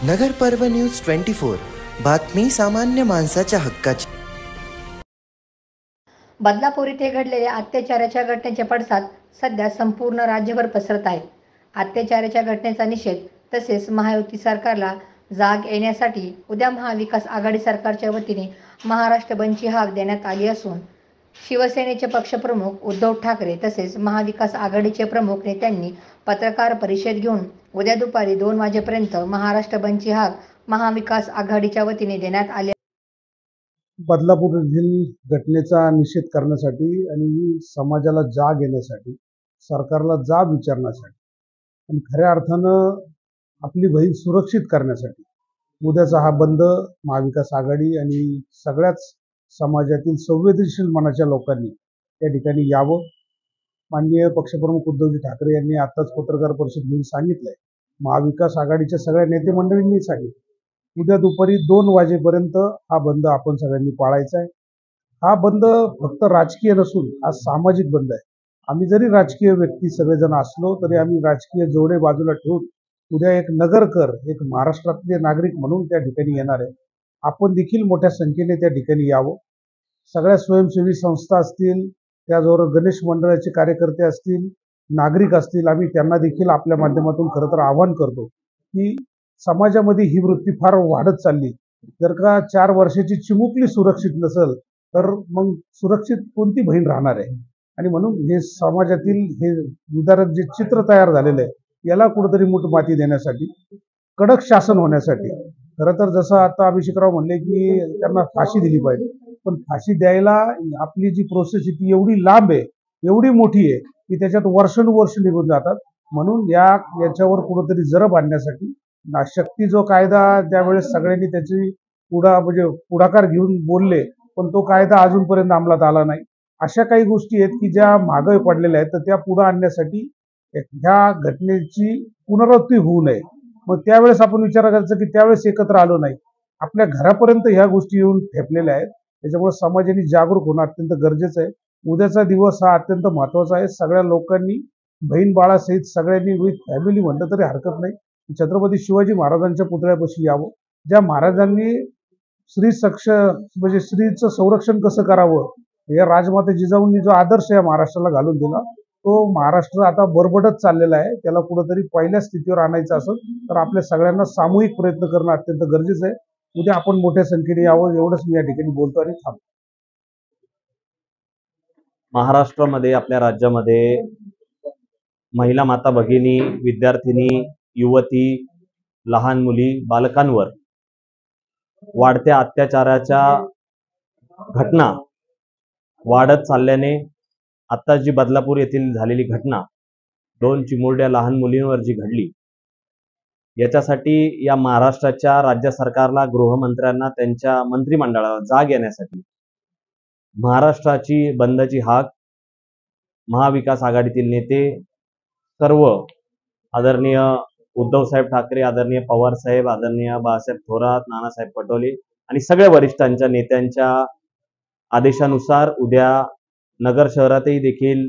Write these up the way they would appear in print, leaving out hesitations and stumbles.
नगर पर्व न्यूज 24 बातमी सामान्य माणसाच्या हक्काची। बदलापूर येथे घडलेल्या अत्याचाराच्या घटनेचे पडसाद सध्या संपूर्ण राज्यभर पसरत आहेत। अत्याचाराच्या घटनेचा निषेध तसेच महायुती सरकारला जाग येण्यासाठी उद्या महाविकास आघाडी सरकारच्या वतीने महाराष्ट्र बंदची हाक देण्यात आली असून शिवसेनेचे पक्षप्रमुख उद्धव ठाकरे तसेच महाविकास आघाडीचे प्रमुख नेत्यांनी पत्रकार परिषद घेऊन उद्या दुपारी 2 वाजेपर्यंत महाराष्ट्र बंदची हाक महाविकास आघाडीच्या वतीने देण्यात आली। बदलापूर येथील घटनेचा निषेध करण्यासाठी आणि समाजाला जाग येण्यासाठी, सरकारला जाब विचारण्यासाठी आणि खऱ्या अर्थानं आपली बहीण सुरक्षित करण्यासाठी उद्याचा हा बंद महाविकास आघाडी आणि सगळ्याच समाजातील संवेदनशील मनाच्या लोकांनी त्या ठिकाणी यावं। माननीय पक्षप्रमुख उद्धवजी ठाकरे यांनी आताच पत्रकार परिषद घेऊन सांगितलंय, महाविकास आघाडीच्या सगळ्या नेते मंडळींनी सांगितलं, उद्या दुपारी 2 वाजेपर्यंत हा बंद आपण सगळ्यांनी पाळायचा आहे। हा बंद फक्त राजकीय नसून हा सामाजिक बंद आहे। आम्ही जरी राजकीय व्यक्ती सगळेजण असलो तरी आम्ही राजकीय जोडे बाजूला ठेवून उद्या एक नगरकर, एक महाराष्ट्रातले नागरिक म्हणून त्या ठिकाणी येणार आहे। आपण देखील मोठ्या संख्येने त्या ठिकाणी यावं। सगळ्या स्वयंसेवी संस्था असतील, त्याचबरोबर गणेश मंडळाचे कार्यकर्ते असतील, नागरिक असतील, आम्ही त्यांना देखील आपल्या माध्यमातून खरं तर आवाहन करतो की समाजामध्ये ही वृत्ती फार वाढत चालली। जर का 4 वर्षाची चिमुकली सुरक्षित नसेल तर मग सुरक्षित कोणती बहीण राहणार आहे? आणि म्हणून हे समाजातील हे विदारक जे चित्र तयार झालेलं आहे याला कुठेतरी मूठ माती देण्यासाठी, कडक शासन होण्यासाठी, खरं तर जसं आता अभिषेकराव म्हणले की त्यांना फाशी दिली पाहिजे, पण फाशी द्यायला आपली जी प्रोसेस आहे ती एवढी लांब आहे, एवढी मोठी आहे की त्याच्यात वर्षानुवर्ष निघून जातात। म्हणून याच्यावर कुठेतरी जरब आणण्यासाठी शक्ती जो कायदा त्यावेळेस सगळ्यांनी त्याची पुढाकार घेऊन बोलले, पण तो कायदा अजूनपर्यंत अंमलात आला नाही। अशा काही गोष्टी आहेत की ज्या मागे पडलेल्या आहेत, तर त्या पुढे आणण्यासाठी ह्या घटनेची पुनरावृत्ती होऊ नये। मग त्यावेळेस आपण विचार करायचा की त्यावेळेस एकत्र आलो नाही, आपल्या घरापर्यंत ह्या गोष्टी येऊन ठेपलेल्या आहेत। त्याच्यामुळे समाजाने जागरूक होणं अत्यंत गरजेचं आहे। उद्याचा दिवस हा अत्यंत महत्वाचा आहे। सगळ्या लोकांनी बहीण बाळासहित सगळ्यांनी विथ फॅमिली म्हणलं तरी हरकत नाही, छत्रपती शिवाजी महाराजांच्या पुतळ्यापाशी यावं। ज्या महाराजांनी स्त्रीचं संरक्षण कसं करावं या राजमाता जिजाऊंनी जो आदर्श या महाराष्ट्राला घालून दिला, तो महाराष्ट्र आता बरबडत चाललेला आहे। त्याला कुठेतरी पहिल्या स्थितीवर आणायचं असेल तर आपल्या सगळ्यांना सामूहिक प्रयत्न करणं अत्यंत गरजेचं आहे। उद्या आपण मोठ्या संख्येने यावं, एवढंच मी या ठिकाणी बोलतो आणि थांबतो। महाराष्ट्रामध्ये, आपल्या राज्यामध्ये महिला माता भगिनी, विद्यार्थिनी, युवती, लहान मुली, बालकांवर वाढत्या अत्याचाराच्या घटना वाढत चालल्याने आता जी बदलापूर येथील झालेली घटना 2 चिमुरड्या लहान मुलींवर जी घडली, याच्यासाठी या महाराष्ट्राच्या राज्य सरकारला, गृहमंत्र्यांना, त्यांच्या मंत्रिमंडळाला जाग येण्यासाठी महाराष्ट्राची बंदची हाक महाविकास आघाडीतील नेते, सर्व आदरणीय उद्धवसाहेब ठाकरे, आदरणीय पवार साहेब, आदरणीय बाळासाहेब थोरात, नानासाहेब पटोले आणि सगळ्या वरिष्ठांच्या नेत्यांच्या आदेशानुसार उद्या नगर शहरातही देखील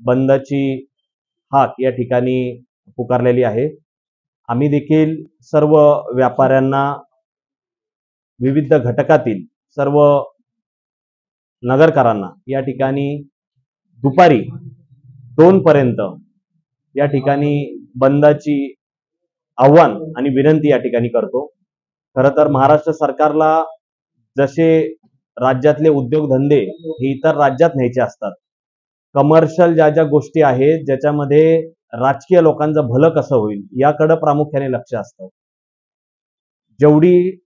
बंदची हाक या ठिकाणी पुकारलेली आहे। आम्ही देखील सर्व व्यापाऱ्यांना, विविध घटकातील सर्व नगरकरांना या ठिकाणी दुपारी 2 पर्यंत या ठिकाणी बंदाची आव्हान आणि विनंती या ठिकाणी करतो। खरं तर महाराष्ट्र सरकारला जसे राज्यातले उद्योगधंदे हे इतर राज्यात न्यायचे असतात, कमर्शियल ज्या गोष्टी आहेत ज्याच्यामध्ये राजकीय लोकांचं भलं कसं होईल याकडे प्रामुख्याने लक्ष असतं। जेवढी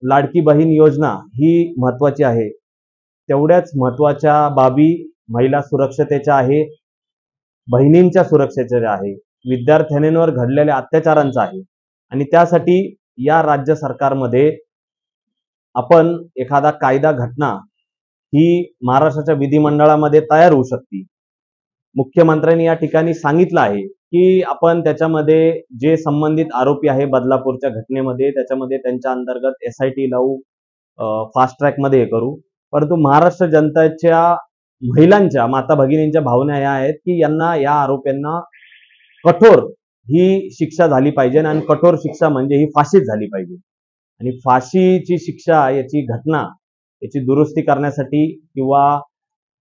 लाडकी बहीण योजना ही महत्वाची आहे, तेवढ्याच महत्वाच्या बाबी महिला सुरक्षतेच्या आहे, बहिणींच्या सुरक्षेच्या आहे, विद्यार्थ्यांवर घडलेल्या अत्याचारांचा आहे। आणि त्यासाठी या राज्य सरकारमध्ये आपण एखादा कायदा, घटना ही महाराष्ट्राच्या विधिमंडळामध्ये तयार होऊ शकते। मुख्यमंत्र्यांनी या ठिकाणी सांगितलं आहे की आपण त्याच्यामध्ये जे संबंधित आरोपी आहे बदलापूरच्या घटनेमध्ये, त्याच्यामध्ये त्यांच्या अंतर्गत SIT लावू, फास्ट ट्रॅक मध्ये करू। परंतु महाराष्ट्र जनतेच्या, महिलांच्या, माता भगिनींच्या भावना या आहेत की यांना, या आरोपींना कठोर ही शिक्षा झाली पाहिजे आणि कठोर शिक्षा म्हणजे ही फाशीच झाली पाहिजे. आणि फाशीची शिक्षा याची घटना याची दुरुस्ती करण्यासाठी किंवा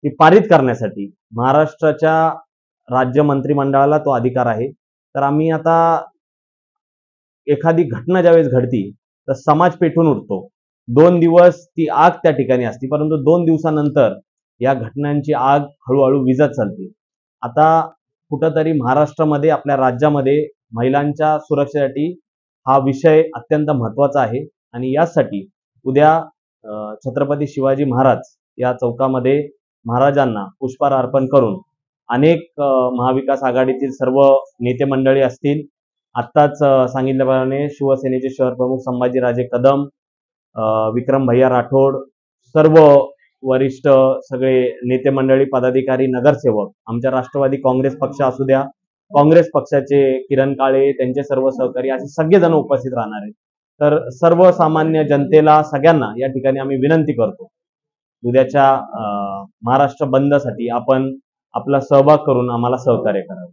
ती पारित करण्यासाठी महाराष्ट्राच्या राज्य मंत्रिमंडळाला तो अधिकार आहे. तर आम्ही आता एखादी घटना ज्यावेळेस घडती तर समाज पेटून उठतो. 2 दिवस ती आग त्या ठिकाणी असते, परंतु 2 दिवसानंतर या घटनांची आग हळूहळू विझत चालते. आता कुठंतरी महाराष्ट्रामध्ये आपल्या राज्यामध्ये महिलांच्या सुरक्षेसाठी हा विषय अत्यंत महत्त्वाचा आहे आणि यासाठी उद्या छत्रपती शिवाजी महाराज या चौकामध्ये महाराजांना पुष्पहार अर्पण करून अनेक महाविकास आघाडीतील सर्व नेते मंडळी असतील, आत्ताच सांगितल्याप्रमाणे शिवसेनेचे शहर प्रमुख संभाजीराजे कदम, विक्रम भैया राठोड, सर्व वरिष्ठ सगळे नेते मंडळी, पदाधिकारी, नगरसेवक, आमच्या राष्ट्रवादी काँग्रेस पक्ष असू द्या, काँग्रेस पक्षाचे किरण काळे, त्यांचे सर्व सहकारी असे सगळेजण उपस्थित राहणार आहेत. तर सर्वसामान्य जनतेला सगळ्यांना या ठिकाणी आम्ही विनंती करतो, उद्याच्या महाराष्ट्र बंदसाठी आपण आपला सहभाग करून आम्हाला सहकार्य करावे.